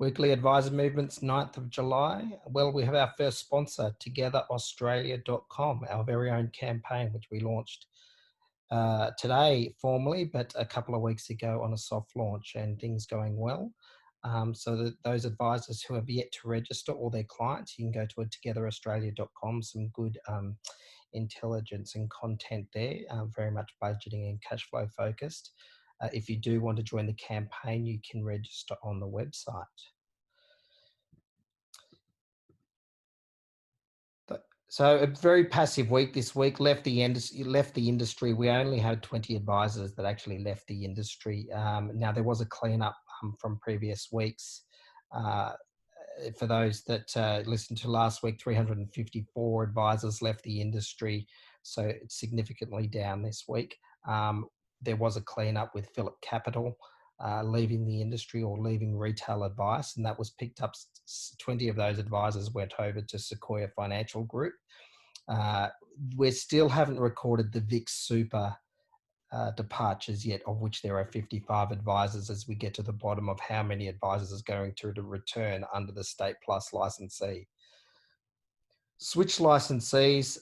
Weekly Advisor Movements, 9th of July. Well, we have our first sponsor, TogetherAustralia.com, our very own campaign, which we launched today formally, but a couple of weeks ago on a soft launch, and things going well. So that those advisors who have yet to register, or their clients, you can go to TogetherAustralia.com. Some good intelligence and content there, very much budgeting and cash flow focused. If you do want to join the campaign, you can register on the website. So a very passive week this week. Left the industry. We only had 20 advisors that actually left the industry. Now there was a cleanup from previous weeks. For those that listened to last week, 354 advisors left the industry, so it's significantly down this week. There was a cleanup with Phillip Capital leaving the industry or leaving retail advice, and that was picked up. 20 of those advisors went over to Sequoia Financial Group. We still haven't recorded the VIX Super departures yet, of which there are 55 advisors, as we get to the bottom of how many advisors is going to return under the State Plus licensee. Switch licensees,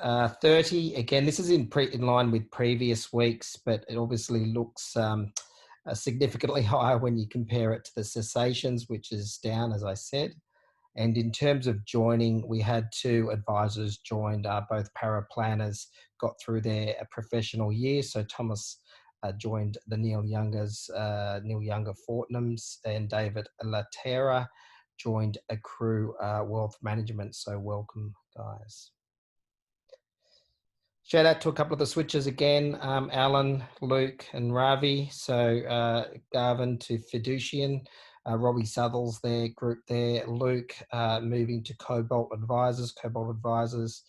30. Again, this is in line with previous weeks, but it obviously looks significantly higher when you compare it to the cessations, which is down, as I said. And in terms of joining, we had 2 advisors joined, both paraplanners, got through their professional year. So Thomas joined the Neil Younger Fortnams, and David Latera joined Accrue Wealth Management. So welcome, guys. Shout out to a couple of the switchers again, Alan, Luke and Ravi. So Garvin to Fiducian. Robbie Southel's their group there. Luke moving to Cobalt Advisors. Cobalt Advisors,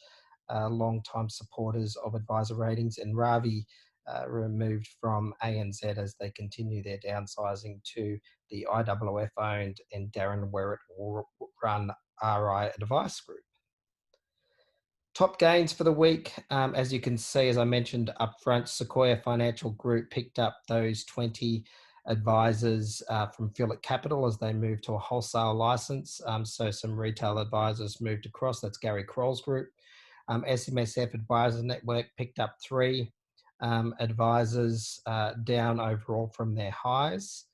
long-time supporters of Advisor Ratings, and Ravi removed from ANZ as they continue their downsizing to the IWF owned and Darren Werrett run RI Advice Group. Top gains for the week, as you can see, as I mentioned up front, Sequoia Financial Group picked up those 20 advisors from Phillip Capital as they moved to a wholesale license. So some retail advisors moved across. That's Gary Kroll's group. SMSF Advisors Network picked up 3 advisors down overall from their highs.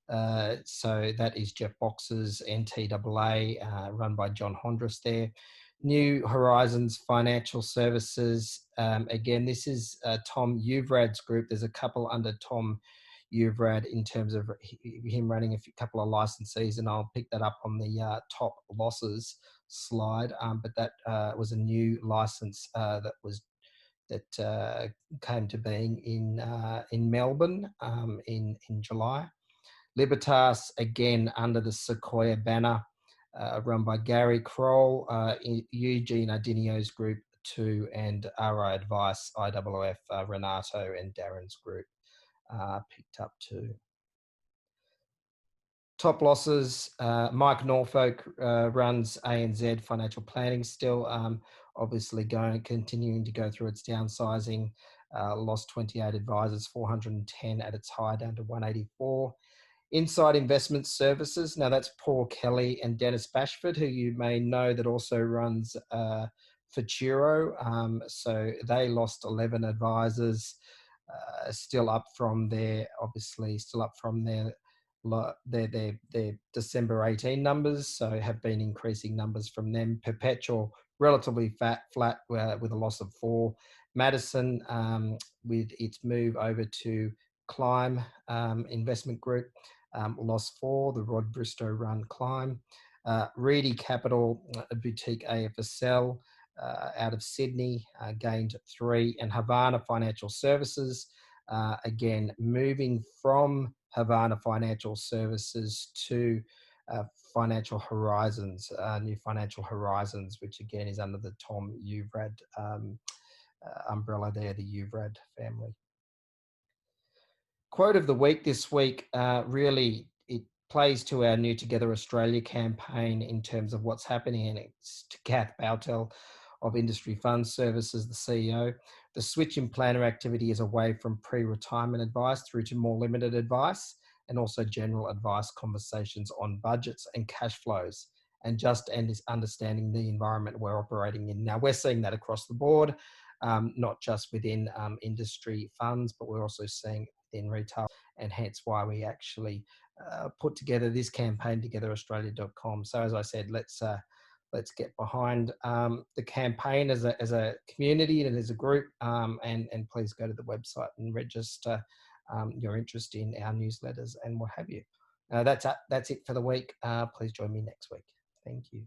So that is Jeff Box's NTAA, run by John Hondras there. New Horizons Financial Services. Again, this is Tom Uvrad's group. There's a couple under Tom Uvrad in terms of him running a couple of licensees, and I'll pick that up on the top losses slide. But that was a new license that came to being in Melbourne in July. Libertas, again under the Sequoia banner, run by Gary Kroll, Eugene Ardinio's group 2, and RI Advice, IWF, Renato and Darren's group picked up 2. Top losses, Mike Norfolk runs ANZ Financial Planning still, obviously continuing to go through its downsizing, lost 28 advisors, 410 at its high, down to 184. Inside Investment Services, now that's Paul Kelly and Dennis Bashford, who you may know, that also runs Futuro. So they lost 11 advisors, still up from their December 18 numbers, so have been increasing numbers from them. Perpetual, relatively flat with a loss of 4. Madison, with its move over to Climb Investment Group, lost 4, the Rod Bristow run Climb. Reedy Capital, a boutique AFSL out of Sydney, gained 3. And Havana Financial Services, again, moving from Havana Financial Services to Financial Horizons, New Financial Horizons, which again is under the Tom Uvrad umbrella there, the Uvrad family. Quote of the week this week, really it plays to our New Together Australia campaign in terms of what's happening, and it's to Kath Bautel of Industry Fund Services, the CEO. The switch in planner activity is away from pre-retirement advice through to more limited advice. and also general advice conversations on budgets and cash flows, and just understanding the environment we're operating in. Now, we're seeing that across the board, not just within industry funds, but we're also seeing in retail, and hence why we actually put together this campaign, togetheraustralia.com. So as I said, let's get behind the campaign as a community and as a group, and please go to the website and register your interest in our newsletters and what have you. That's it for the week. Please join me next week. Thank you.